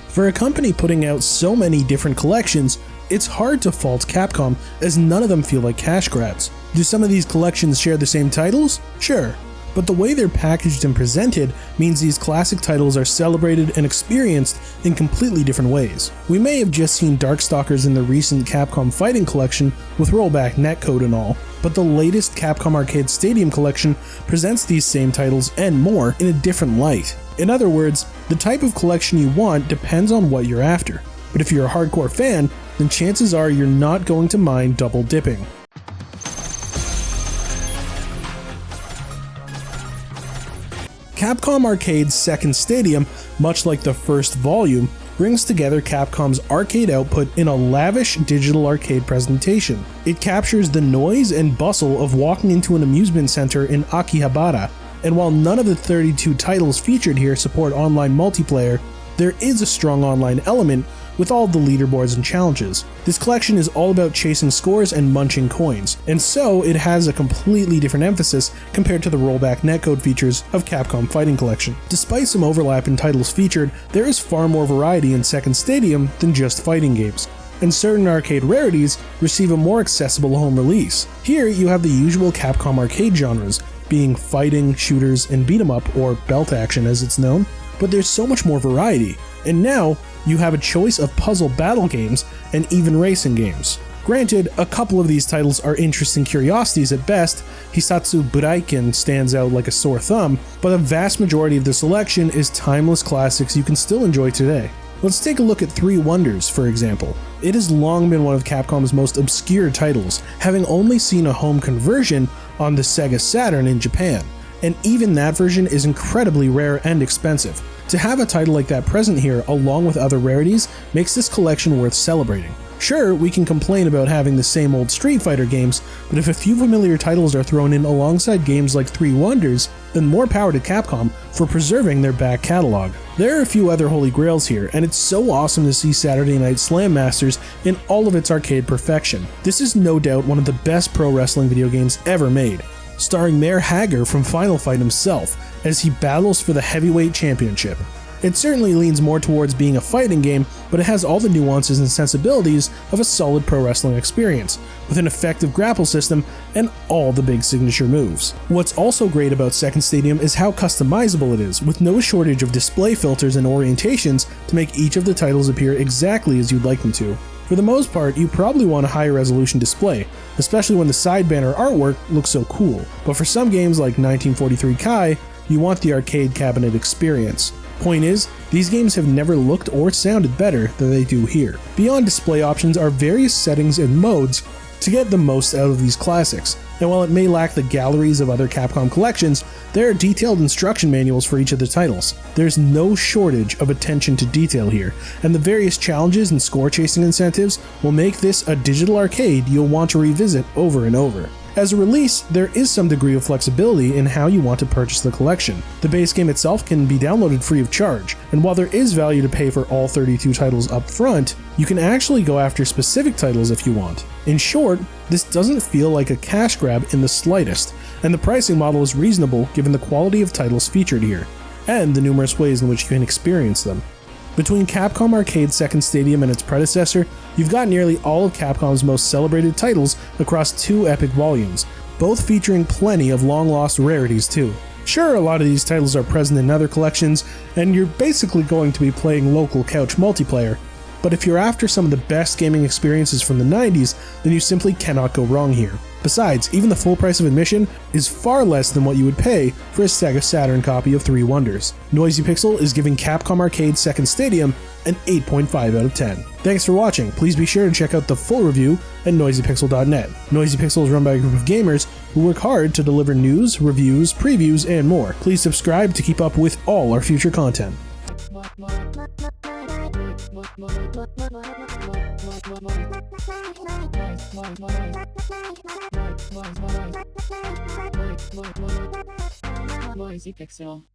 For a company putting out so many different collections, it's hard to fault Capcom, as none of them feel like cash grabs. Do some of these collections share the same titles? Sure. But the way they're packaged and presented means these classic titles are celebrated and experienced in completely different ways. We may have just seen Darkstalkers in the recent Capcom Fighting Collection with rollback netcode and all, but the latest Capcom Arcade Stadium Collection presents these same titles and more in a different light. In other words, the type of collection you want depends on what you're after, but if you're a hardcore fan, then chances are you're not going to mind double dipping. Capcom Arcade's second stadium, much like the first volume, brings together Capcom's arcade output in a lavish digital arcade presentation. It captures the noise and bustle of walking into an amusement center in Akihabara, and while none of the 32 titles featured here support online multiplayer, there is a strong online element with all the leaderboards and challenges. This collection is all about chasing scores and munching coins, and so it has a completely different emphasis compared to the rollback netcode features of Capcom Fighting Collection. Despite some overlap in titles featured, there is far more variety in Second Stadium than just fighting games, and certain arcade rarities receive a more accessible home release. Here you have the usual Capcom arcade genres, being fighting, shooters, and beat 'em up, or belt action as it's known, but there's so much more variety, and now you have a choice of puzzle battle games and even racing games. Granted, a couple of these titles are interesting curiosities at best. Hisatsu Buraiken stands out like a sore thumb, but a vast majority of the selection is timeless classics you can still enjoy today. Let's take a look at Three Wonders, for example. It has long been one of Capcom's most obscure titles, having only seen a home conversion on the Sega Saturn in Japan, and even that version is incredibly rare and expensive. To have a title like that present here along with other rarities makes this collection worth celebrating. Sure, we can complain about having the same old Street Fighter games, but if a few familiar titles are thrown in alongside games like Three Wonders, then more power to Capcom for preserving their back catalog. There are a few other holy grails here, and it's so awesome to see Saturday Night Slam Masters in all of its arcade perfection. This is no doubt one of the best pro wrestling video games ever made, starring Mayor Hager from Final Fight himself as he battles for the heavyweight championship. It certainly leans more towards being a fighting game, but it has all the nuances and sensibilities of a solid pro wrestling experience, with an effective grapple system and all the big signature moves. What's also great about Second Stadium is how customizable it is, with no shortage of display filters and orientations to make each of the titles appear exactly as you'd like them to. For the most part, you probably want a higher resolution display, especially when the side banner artwork looks so cool, but for some games like 1943 Kai, you want the arcade cabinet experience. Point is, these games have never looked or sounded better than they do here. Beyond display options are various settings and modes to get the most out of these classics, and while it may lack the galleries of other Capcom collections, there are detailed instruction manuals for each of the titles. There's no shortage of attention to detail here, and the various challenges and score chasing incentives will make this a digital arcade you'll want to revisit over and over. As a release, there is some degree of flexibility in how you want to purchase the collection. The base game itself can be downloaded free of charge, and while there is value to pay for all 32 titles up front, you can actually go after specific titles if you want. In short, this doesn't feel like a cash grab in the slightest, and the pricing model is reasonable given the quality of titles featured here, and the numerous ways in which you can experience them. Between Capcom Arcade Second Stadium and its predecessor, you've got nearly all of Capcom's most celebrated titles across 2 epic volumes, both featuring plenty of long-lost rarities too. Sure, a lot of these titles are present in other collections, and you're basically going to be playing local couch multiplayer, but if you're after some of the best gaming experiences from the 90s, then you simply cannot go wrong here. Besides, even the full price of admission is far less than what you would pay for a Sega Saturn copy of Three Wonders. Noisy Pixel is giving Capcom Arcade Second Stadium an 8.5 out of 10. Thanks for watching. Please be sure to check out the full review at noisypixel.net. Noisy Pixel is run by a group of gamers who work hard to deliver news, reviews, previews, and more. Please subscribe to keep up with all our future content. Noisy Pixel.